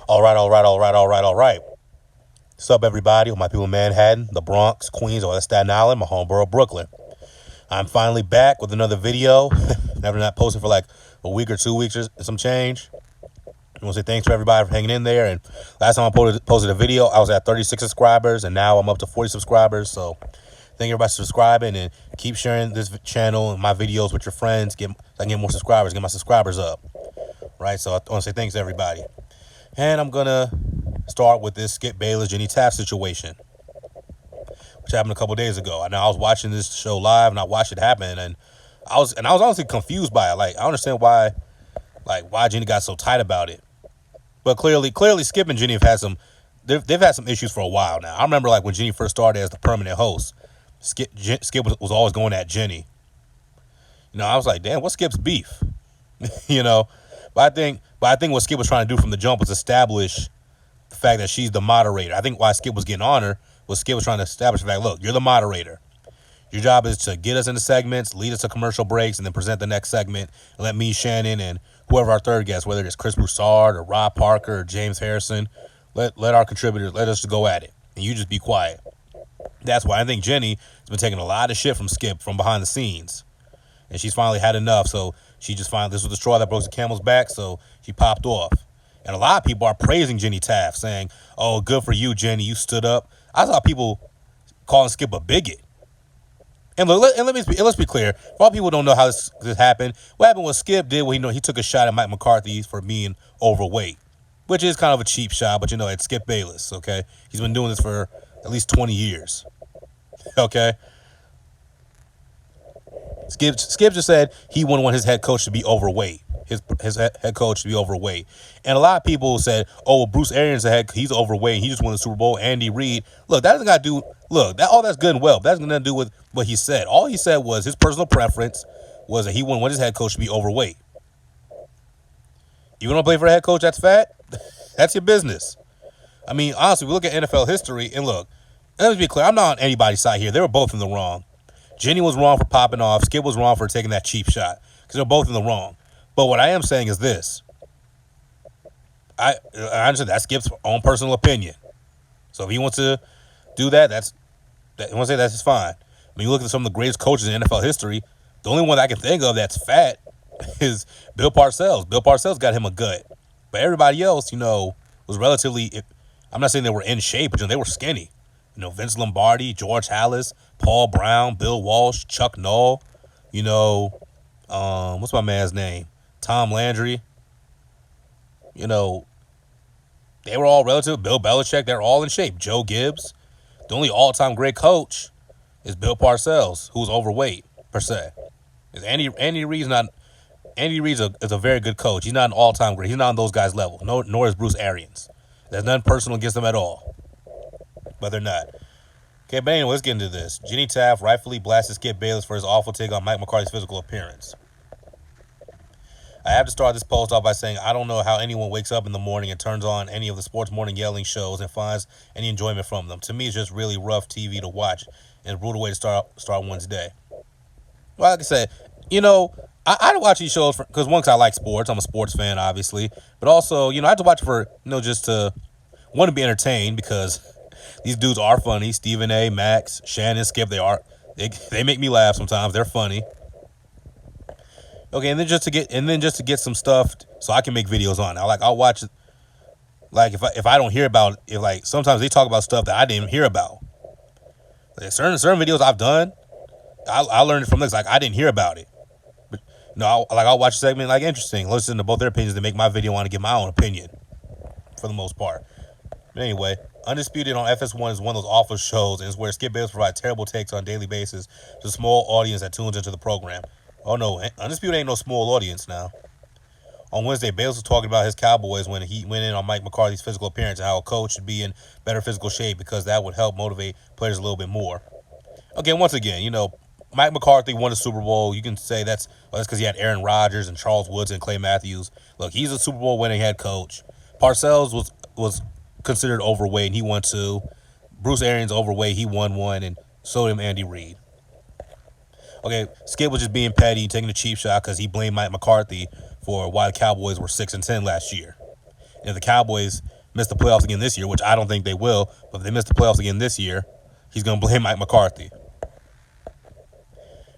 All right. What's up, everybody? My people in Manhattan, the Bronx, Queens, or Staten Island, my home borough, Brooklyn. I'm finally back with another video. Never not posted for like a week or 2 weeks or some change. I want to say thanks to everybody for hanging in there. And last time I posted a video, I was at 36 subscribers, and now I'm up to 40 subscribers. So thank everybody for subscribing and keep sharing this channel and my videos with your friends. So I can get more subscribers, get my subscribers up. Right? So I want to say thanks to everybody. And I'm going to start with this Skip Bayless-Jenny TAFT situation, which happened a couple days ago. And I was watching this show live, and I watched it happen, and I was honestly confused by it. Like, I understand why Jenny got so tight about it, but clearly, Skip and Jenny have had they've had some issues for a while now. I remember like when Jenny first started as the permanent host, Skip was always going at Jenny. I was like, damn, what's Skip's beef? But I think what Skip was trying to do from the jump was establish the fact that she's the moderator. I think why Skip was getting on her was Skip was trying to establish the fact, look, you're the moderator. Your job is to get us into segments, lead us to commercial breaks, and then present the next segment, and let me, Shannon, and whoever our third guest, whether it's Chris Broussard or Rob Parker or James Harrison, let our contributors, let us go at it, and you just be quiet. That's why I think Jenny has been taking a lot of shit from Skip from behind the scenes, and she's finally had enough, so she just finally, this was the straw that broke the camel's back, so she popped off. And a lot of people are praising Jenny TAFT, saying, oh, good for you, Jenny, you stood up. I saw people calling Skip a bigot. And look, let's be clear. For all people who don't know how this happened, what happened was Skip did what he took a shot at Mike McCarthy for being overweight, which is kind of a cheap shot, but it's Skip Bayless, okay? He's been doing this for at least 20 years, okay? Skip just said he wouldn't want his head coach to be overweight. His head coach to be overweight. And a lot of people said, oh, well, Bruce Arians, he's overweight. He just won the Super Bowl. Andy Reid. Look, that doesn't got to do, all that's good and well. But that's going to do with what he said. All he said was his personal preference was that he wouldn't want his head coach to be overweight. You want to play for a head coach that's fat? That's your business. I mean, honestly, we look at NFL history, and look, let me be clear. I'm not on anybody's side here. They were both in the wrong. Jenny was wrong for popping off. Skip was wrong for taking that cheap shot because they're both in the wrong. But what I am saying is this. I understand that's Skip's own personal opinion. So if he wants to do that, that's just fine. I mean, you look at some of the greatest coaches in NFL history, the only one that I can think of that's fat is Bill Parcells. Bill Parcells got him a gut. But everybody else, was relatively, I'm not saying they were in shape, but they were skinny. Vince Lombardi, George Halas, Paul Brown, Bill Walsh, Chuck Noll, what's my man's name? Tom Landry. They were all relative. Bill Belichick, they're all in shape. Joe Gibbs. The only all-time great coach is Bill Parcells, who's overweight, per se. Andy Reid's is a very good coach. He's not an all-time great. He's not on those guys' level. Nor is Bruce Arians. There's nothing personal against them at all. But they're not. Okay, but anyway, let's get into this. Jenny TAFT rightfully blasted Skip Bayless for his awful take on Mike McCarthy's physical appearance. I have to start this post off by saying I don't know how anyone wakes up in the morning and turns on any of the sports morning yelling shows and finds any enjoyment from them. To me, it's just really rough TV to watch and a brutal way to start one's day. Well, like I said, I watch these shows because I like sports. I'm a sports fan, obviously. But also, I have to watch for, just to want to be entertained because these dudes are funny. Stephen A., Max, Shannon, Skip, they make me laugh sometimes. They're funny. Okay, and then just to get some stuff so I can make videos on it. I'll watch it. Like if I don't hear about it, sometimes they talk about stuff that I didn't even hear about. Like certain videos I've done, I learned it from this. Like I didn't hear about it. But I'll watch a segment interesting, listen to both their opinions to make my video on to give my own opinion for the most part. But anyway, Undisputed on FS1 is one of those awful shows, and it's where Skip Bayless provides terrible takes on a daily basis to a small audience that tunes into the program. Oh no, Undisputed ain't no small audience now. On Wednesday, Bayless was talking about his Cowboys when he went in on Mike McCarthy's physical appearance and how a coach should be in better physical shape because that would help motivate players a little bit more. Okay, once again, Mike McCarthy won a Super Bowl. You can say that's because he had Aaron Rodgers and Charles Woods and Clay Matthews. Look, he's a Super Bowl winning head coach. Parcells was considered overweight, and he won 2. Bruce Arians overweight, he won 1, and so did Andy Reid. Okay, Skip was just being petty, taking a cheap shot because he blamed Mike McCarthy for why the Cowboys were 6-10 last year. And if the Cowboys miss the playoffs again this year, which I don't think they will, but if they miss the playoffs again this year, he's going to blame Mike McCarthy.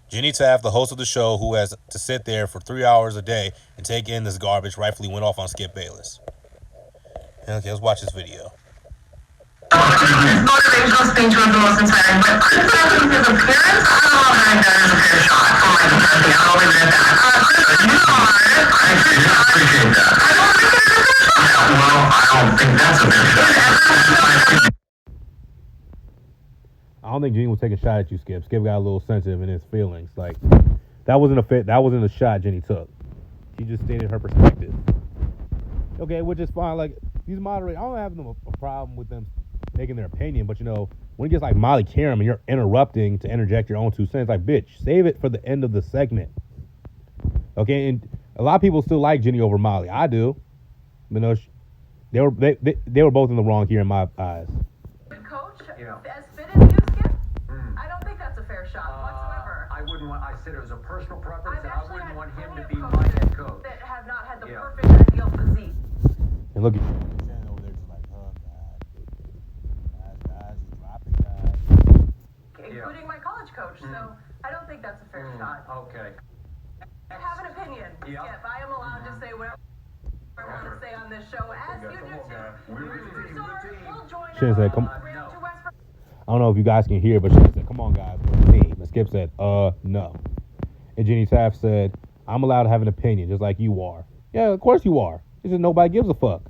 Jenny Taft, the host of the show, who has to sit there for 3 hours a day and take in this garbage, rightfully went off on Skip Bayless. Okay, let's watch this video. Motivational speech was the most inspiring, but criticizing his appearance, I don't know if that is a fair shot for Mike McCarthy. I'll leave it at that. I appreciate that. I don't think it is a fair shot. Well, I don't think that's a fair shot. I don't think Gene was taking a shot at you, Skip. Skip got a little sensitive in his feelings. Like, that wasn't a shot Jenny took. She just stated her perspective. Okay, which is fine. Like, these moderators, I don't have a problem with them making their opinion, but when it gets like Molly Karam and you're interrupting to interject your own 2 cents, like, bitch, save it for the end of the segment. Okay, and a lot of people still like Jenny over Molly. I do. They were both in the wrong here in my eyes. Coach, as fit as you, Skip, I don't think that's a fair shot whatsoever. I said it was a personal preference, and I wouldn't want him to be my head coach. That have not had the perfect ideal physique. And look at you standing over there just like, oh, guys, dropping guys. Including my college coach, so I don't think that's a fair shot. Okay. I have an opinion, Skip. I am allowed to say whatever I want to say on this show, as you do too. We'll join Shannon said, come. to West I don't know if you guys can hear, but Shannon said, come on, guys, we're a team. And Skip said, no. And Jenny Taft said, I'm allowed to have an opinion, just like you are. Yeah, of course you are. It's just nobody gives a fuck.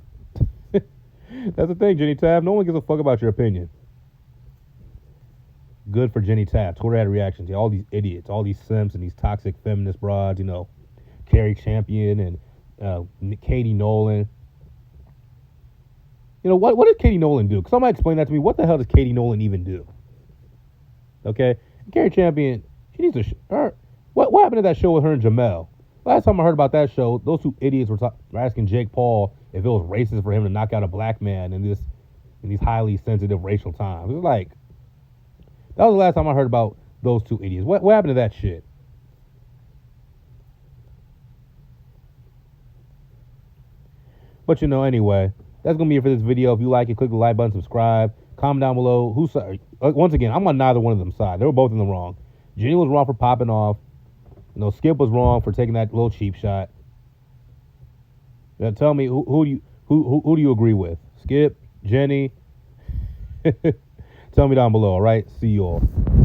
That's the thing, Jenny Taft. No one gives a fuck about your opinion. Good for Jenny Taft. Twitter had reactions. Yeah, all these idiots, all these simps and these toxic feminist broads, Carrie Champion and Katie Nolan. What did Katie Nolan do? Somebody explain that to me. What the hell does Katie Nolan even do? Okay? Carrie Champion, she needs to... What happened to that show with her and Jamel? Last time I heard about that show, those 2 idiots were asking Jake Paul if it was racist for him to knock out a black man in these highly sensitive racial times. It was like... That was the last time I heard about those 2 idiots. What happened to that shit? But anyway... That's going to be it for this video. If you like it, click the like button, subscribe, comment down below. Once again, I'm on neither one of them side. They were both in the wrong. Jenny was wrong for popping off. Skip was wrong for taking that little cheap shot. Now tell me, who do you agree with? Skip? Jenny? Tell me down below, all right? See you all.